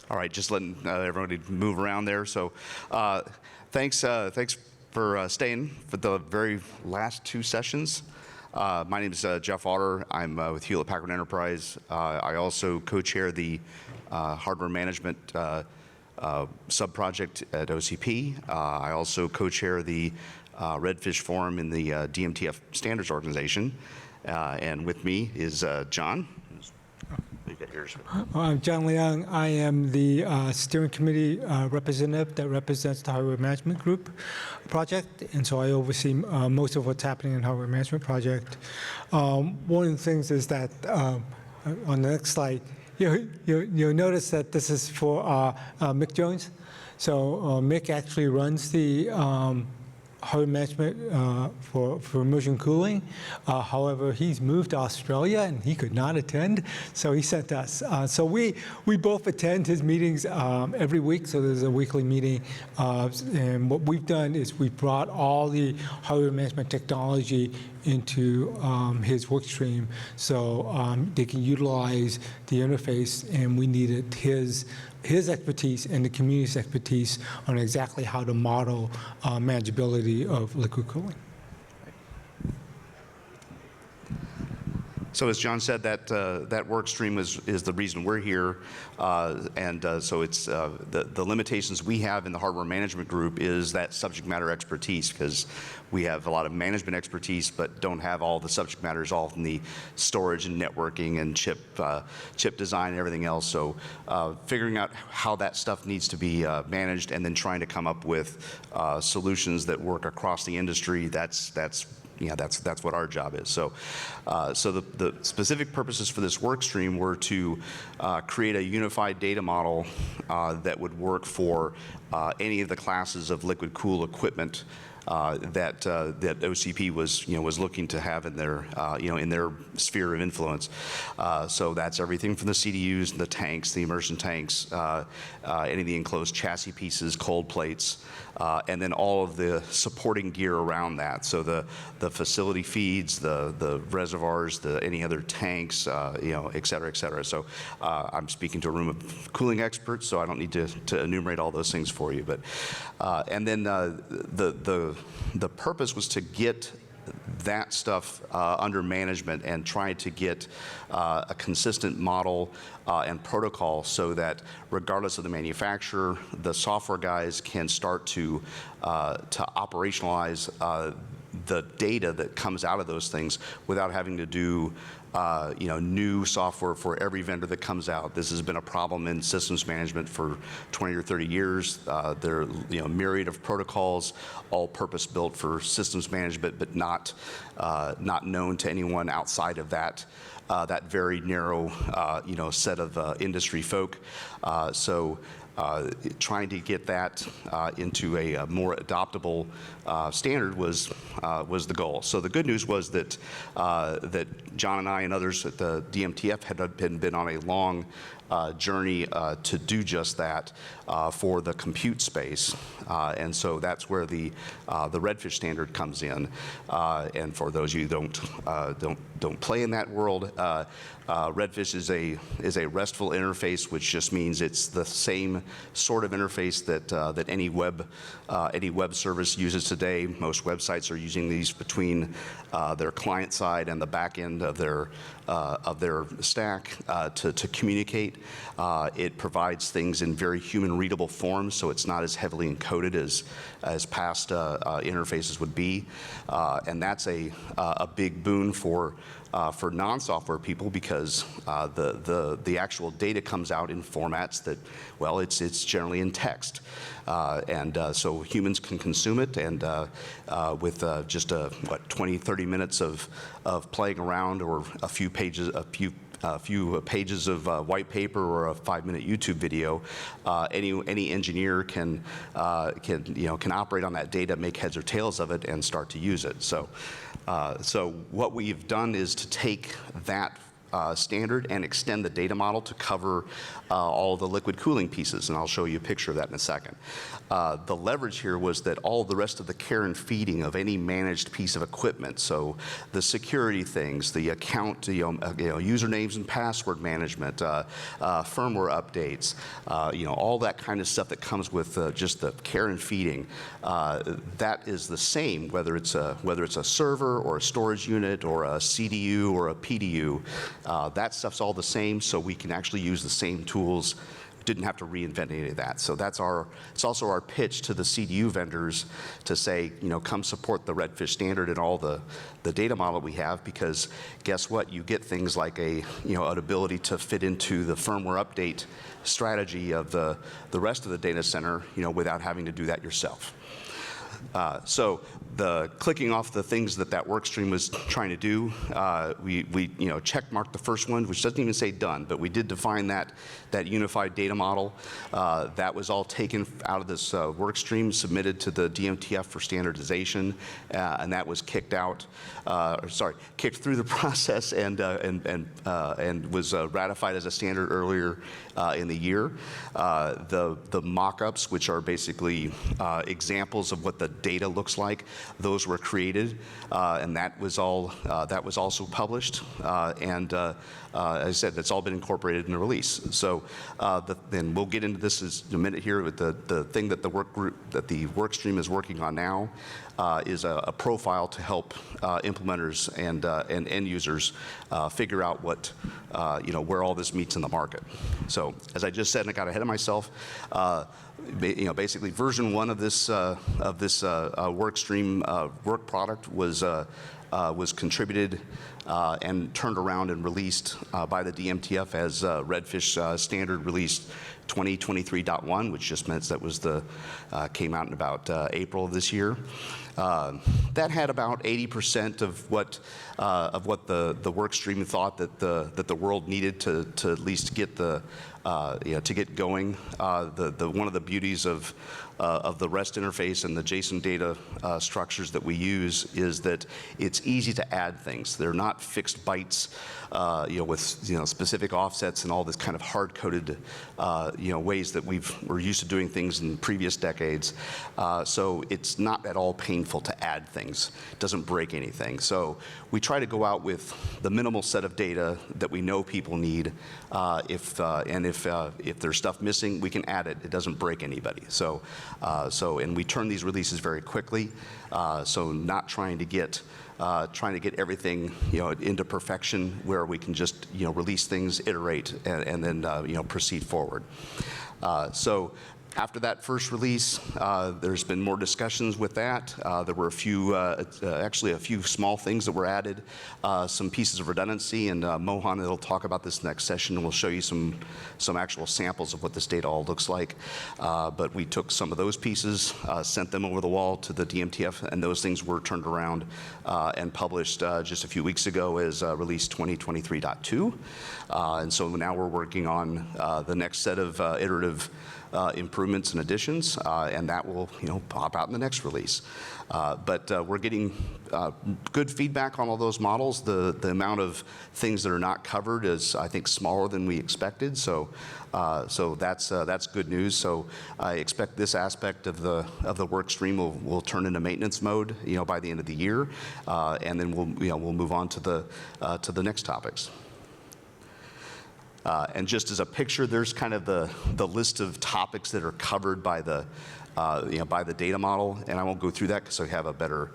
All right, just letting everybody move around there. So thanks for staying for the very last two sessions. My name is Jeff Autor. I'm with Hewlett-Packard Enterprise. I also co-chair the hardware management sub-project at OCP. I also co-chair the Redfish forum in the DMTF Standards Organization. And with me is John. I'm John Leung. I am the steering committee representative that represents the Hardware Management Group project, and so I oversee most of what's happening in Hardware Management Project. One of the things is that on the next slide, you'll notice that this is for Mick Jones. So Mick actually runs the hardware management for immersion cooling. However, he's moved to Australia and he could not attend, so he sent us. So we both attend his meetings every week, so there's a weekly meeting. And what we've done is we brought all the hardware management technology into his work stream so they can utilize the interface, and we needed his expertise and the community's expertise on exactly how to model manageability of liquid cooling. So as John said, that work stream is the reason we're here, so it's the limitations we have in the hardware management group is that subject matter expertise, because we have a lot of management expertise but don't have all the subject matter involved in the storage and networking and chip design and everything else. So figuring out how that stuff needs to be managed and then trying to come up with solutions that work across the industry, that's what our job is. So the specific purposes for this work stream were to create a unified data model that would work for any of the classes of liquid cool equipment that OCP was looking to have in their sphere of influence. So that's everything from the CDUs, the tanks, the immersion tanks, any of the enclosed chassis pieces, cold plates, and then all of the supporting gear around that. So the facility feeds, the reservoirs, any other tanks, et cetera, et cetera. So I'm speaking to a room of cooling experts, so I don't need to enumerate all those things for you. But and then the purpose was to get that stuff under management and try to get a consistent model and protocol so that regardless of the manufacturer, the software guys can start to operationalize the data that comes out of those things without having to do new software for every vendor that comes out. This has been a problem in systems management for 20 or 30 years. There are a myriad of protocols, all purpose-built for systems management, but not known to anyone outside of that very narrow set of industry folk. Trying to get that into a more adoptable standard was the goal. So the good news was that John and I and others at the DMTF had been on a long journey to do just that for the compute space, and so that's where the Redfish standard comes in. And for those of you who don't play in that world, Redfish is a RESTful interface, which just means it's the same sort of interface that any web service uses today. Most websites are using these between their client side and the back end of their stack to communicate. It provides things in very human-readable form, so it's not as heavily encoded as past interfaces would be, and that's a big boon for non-software people, because the actual data comes out in formats that, well, it's generally in text, and so humans can consume it, and with just 20-30 minutes of playing around, or a few pages of white paper or a 5-minute YouTube video, any engineer can operate on that data, make heads or tails of it, and start to use it. So what we've done is to take that standard and extend the data model to cover all the liquid cooling pieces, and I'll show you a picture of that in a second. The leverage here was that all the rest of the care and feeding of any managed piece of equipment, so the security things, the account, usernames and password management, firmware updates, all that kind of stuff that comes with just the care and feeding, that is the same whether it's a server or a storage unit or a CDU or a PDU. That stuff's all the same, so we can actually use the same tools. Didn't have to reinvent any of that. So it's also our pitch to the CDU vendors to say, come support the Redfish standard and all the data model we have, because guess what? You get things like an ability to fit into the firmware update strategy of the rest of the data center, without having to do that yourself. So the clicking off the things that work stream was trying to do, we check marked the first one, which doesn't even say done, but we did define that unified data model. That was all taken out of this work stream, submitted to the DMTF for standardization, and that was kicked through the process and was ratified as a standard earlier in the year. The mock-ups, which are basically examples of what the data looks like, those were created, and that was also published. And as I said, that's all been incorporated in the release. So then we'll get into this in a minute here. With the thing that the work stream is working on now is a profile to help implementers and end users figure out what where all this meets in the market. So as I just said, and I got ahead of myself, basically version 1 of this work stream work product was contributed and turned around and released by the DMTF as Redfish standard release 2023.1, which just meant that was came out in about April of this year. That had about 80% of what the work stream thought that the world needed to at least get to get going. One of the beauties of the REST interface and the JSON data structures that we use is that it's easy to add things. They're not fixed bytes, with specific offsets and all this kind of hard-coded ways that we're used to doing things in previous decades. So it's not at all painful to add things. It doesn't break anything. So we try to go out with the minimal set of data that we know people need. If there's stuff missing, we can add it. It doesn't break anybody. And we turn these releases very quickly. So not trying to get everything into perfection, where we can just release things, iterate, and then proceed forward. So after that first release, there's been more discussions with that. There were actually a few small things that were added, some pieces of redundancy, and Mohan will talk about this next session, and we'll show you some actual samples of what this data all looks like. But we took some of those pieces, sent them over the wall to the DMTF, and those things were turned around and published just a few weeks ago as release 2023.2. And so now we're working on the next set of iterative improvements and additions, and that will pop out in the next release. But we're getting good feedback on all those models. The amount of things that are not covered is, I think, smaller than we expected. So that's good news. So I expect this aspect of the work stream will turn into maintenance mode by the end of the year, and then we'll move on to the next topics. And just as a picture, there's kind of the list of topics that are covered by the data model, and I won't go through that because I have a better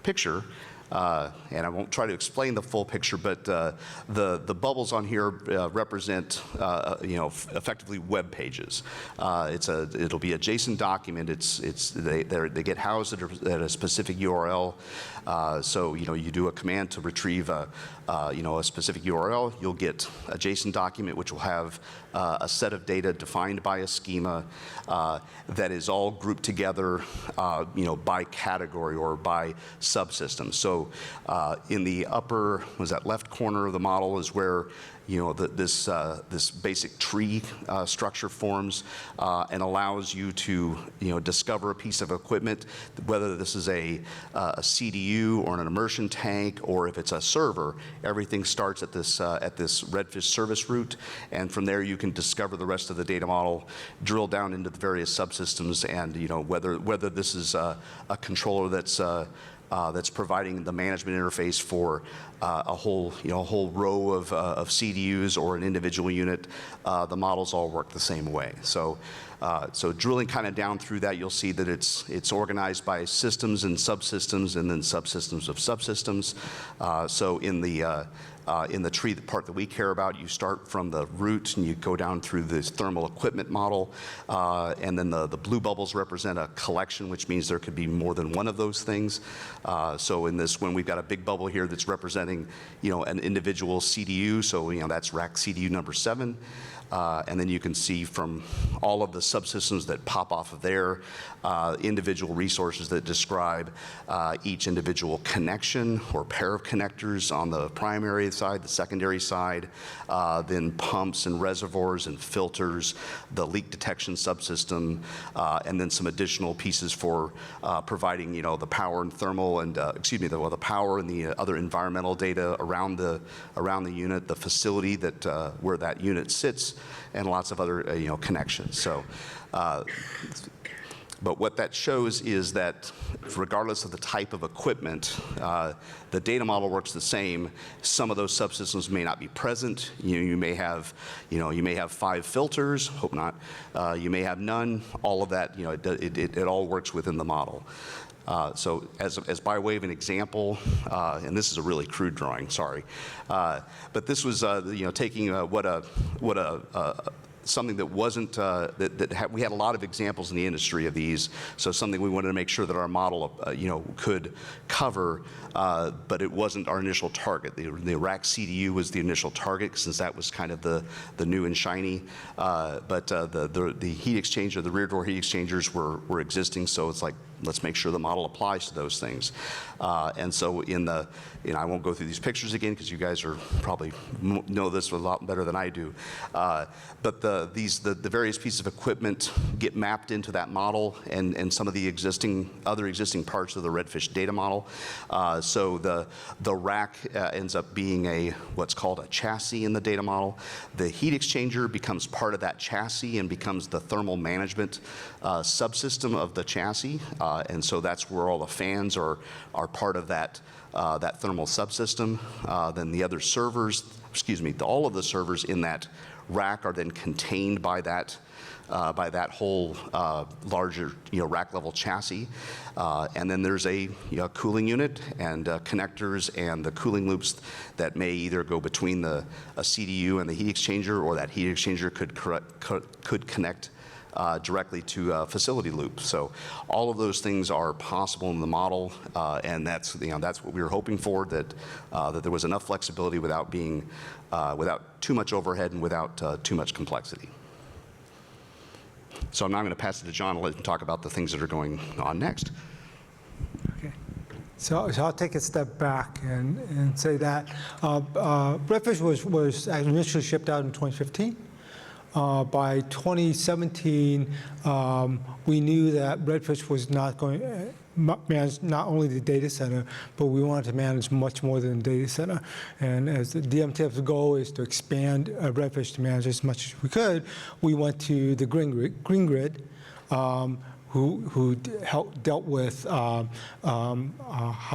picture. And I won't try to explain the full picture, but the bubbles on here represent effectively web pages. It'll be a JSON document. They get housed at a specific URL. So you do a command to retrieve a specific URL. You'll get a JSON document which will have a set of data defined by a schema that is all grouped together, by category or by subsystem. So So in the upper, was that left corner of the model is where this basic tree structure forms and allows you to discover a piece of equipment, whether this is a CDU or an immersion tank or if it's a server. Everything starts at this Redfish service route, and from there you can discover the rest of the data model, drill down into the various subsystems, and whether this is a controller that's providing the management interface for a whole row of CDUs or an individual unit. The models all work the same way. So drilling kind of down through that, you'll see that it's organized by systems and subsystems, and then subsystems of subsystems. So in the tree, the part that we care about, you start from the root and you go down through this thermal equipment model, and then the blue bubbles represent a collection, which means there could be more than one of those things. So in this one, we've got a big bubble here that's representing an individual CDU, so that's rack CDU number 7. And then you can see from all of the subsystems that pop off of there, individual resources that describe each individual connection or pair of connectors on the primary side, the secondary side, then pumps and reservoirs and filters, the leak detection subsystem, and then some additional pieces for providing the power and thermal and the power and the other environmental data around the unit, the facility that where that unit sits, and lots of other connections. So, but what that shows is that regardless of the type of equipment, the data model works the same. Some of those subsystems may not be present. You may have 5 filters. Hope not. You may have none. All of that, it all works within the model. So as by way of an example, and this is a really crude drawing, sorry, but this was taking something that wasn't, we had a lot of examples in the industry of these, so something we wanted to make sure that our model, could cover, but it wasn't our initial target. The rack CDU was the initial target, since that was kind of the new and shiny, but the heat exchanger, the rear door heat exchangers were existing, so it's like, let's make sure the model applies to those things. And so I won't go through these pictures again because you guys are probably know this a lot better than I do. But the various pieces of equipment get mapped into that model and some of the other existing parts of the Redfish data model. So the rack ends up being what's called a chassis in the data model. The heat exchanger becomes part of that chassis and becomes the thermal management subsystem of the chassis. And so that's where all the fans are part of that thermal subsystem. Then the other servers, all of the servers in that rack are then contained by that whole larger rack level chassis. And then there's a cooling unit and connectors and the cooling loops that may either go between a CDU and the heat exchanger, or that heat exchanger could connect directly to a facility loop. So all of those things are possible in the model, and that's what we were hoping for, that there was enough flexibility without too much overhead and without too much complexity. So I'm now going to pass it to John and let him talk about the things that are going on next. Okay. So I'll take a step back and say that Redfish was initially shipped out in 2015. By 2017, we knew that Redfish was not going to manage not only the data center, but we wanted to manage much more than the data center. And as the DMTF's goal is to expand Redfish to manage as much as we could, we went to the Green Grid, who dealt with how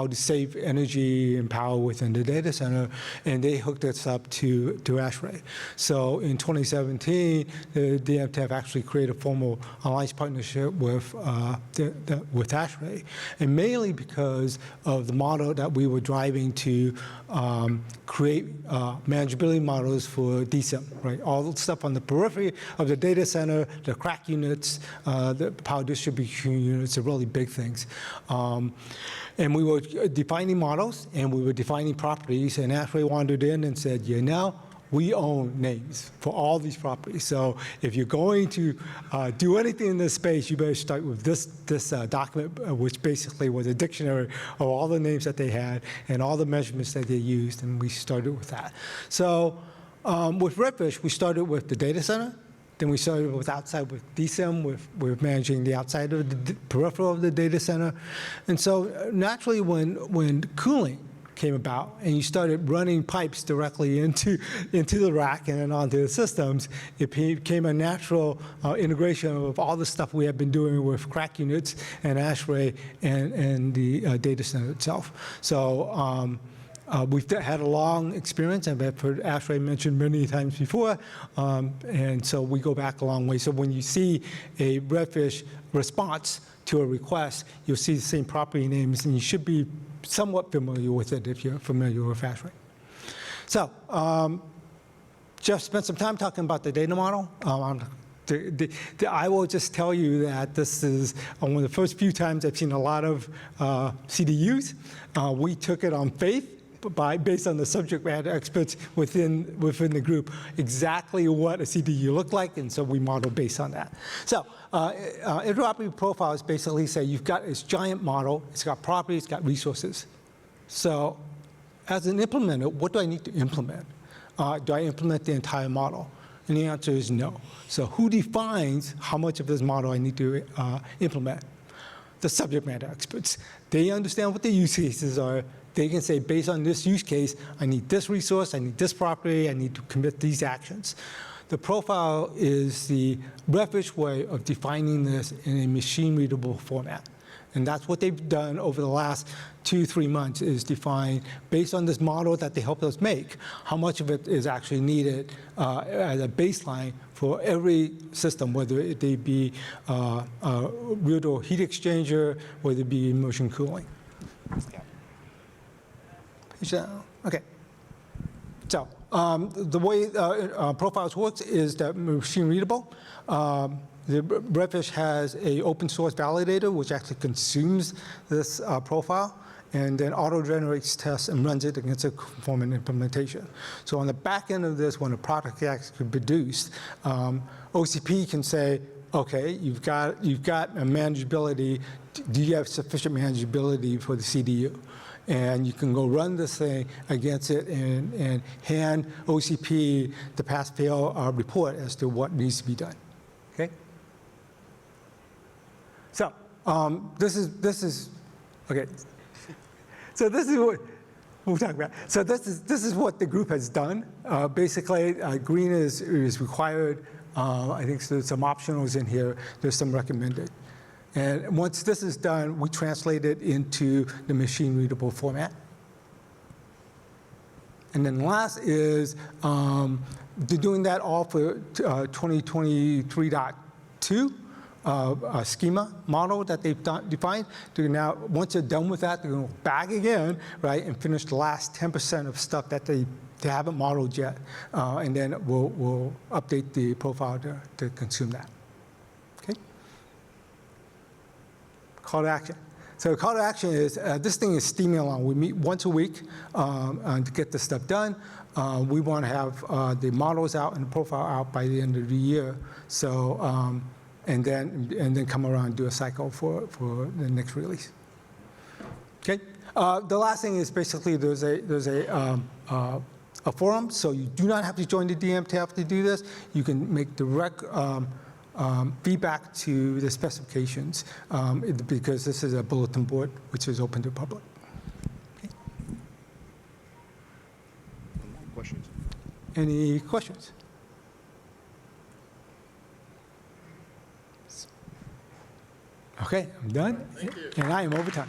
to save energy and power within the data center, and they hooked us up to ASHRAE. So in 2017, the DMTF actually created a formal alliance partnership with ASHRAE, and mainly because of the model that we were driving to create manageability models for DCIM, right? All the stuff on the periphery of the data center, the crack units, the power distribution units are really big things. And we were defining models and we were defining properties, and ASHRAE wandered in and said, we own names for all these properties. So if you're going to do anything in this space, you better start with this document, which basically was a dictionary of all the names that they had and all the measurements that they used, and we started with that. So with Redfish, we started with the data center. Then we started with outside with DCIM, with managing the outside of the peripheral of the data center. And so naturally when cooling came about and you started running pipes directly into the rack and then onto the systems, it became a natural integration of all the stuff we have been doing with crack units and ASHRAE and the data center itself. So we've had a long experience, and I've heard ASHRAE mentioned many times before, and so we go back a long way. So when you see a Redfish response to a request, you'll see the same property names, and you should be somewhat familiar with it if you're familiar with ASHRAE. So Jeff spent some time talking about the data model. I will just tell you that this is one of the first few times I've seen a lot of CDUs. We took it on faith, based on the subject matter experts within the group, exactly what a CDU looked like, and so we modeled based on that. So interoperability profiles basically say you've got this giant model, it's got properties, it's got resources. So as an implementer, what do I need to implement? Do I implement the entire model? And the answer is no. So who defines how much of this model I need to implement? The subject matter experts. They understand what the use cases are. They can say, based on this use case, I need this resource, I need this property, I need to commit these actions. The profile is the Redfish way of defining this in a machine-readable format. And that's what they've done over the last 2-3 months, is define, based on this model that they helped us make, how much of it is actually needed as a baseline for every system, whether it be real-door heat exchanger, whether it be immersion cooling. Okay. So the way profiles works is that machine readable. The Redfish has an open source validator which actually consumes this profile, and then auto generates tests and runs it against a conformant implementation. So on the back end of this, when a product is actually produced, OCP can say, okay, you've got a manageability. Do you have sufficient manageability for the CDU? And you can go run this thing against it and hand OCP the pass-fail report as to what needs to be done. Okay. So this is okay. So this is what we'll talk about. So this is what the group has done. Basically, green is required. I think there's some optionals in here. There's some recommended. And once this is done, we translate it into the machine-readable format. And then last is doing that all for 2023.2, a schema model that they've defined. Now, once they're done with that, they're going to go back again, right, and finish the last 10% of stuff that they haven't modeled yet. And then we'll update the profile to consume that. Call to action. So call to action is, this thing is steaming along. We meet once a week to get this stuff done. We want to have the models out and the profile out by the end of the year. So, and then come around and do a cycle for the next release. Okay. The last thing is basically there's a forum, so you do not have to join the DM to have to do this. You can make direct feedback to the specifications because this is a bulletin board which is open to the public. Okay. Questions? Any questions? Okay, I'm done. Thank you. And I am over time.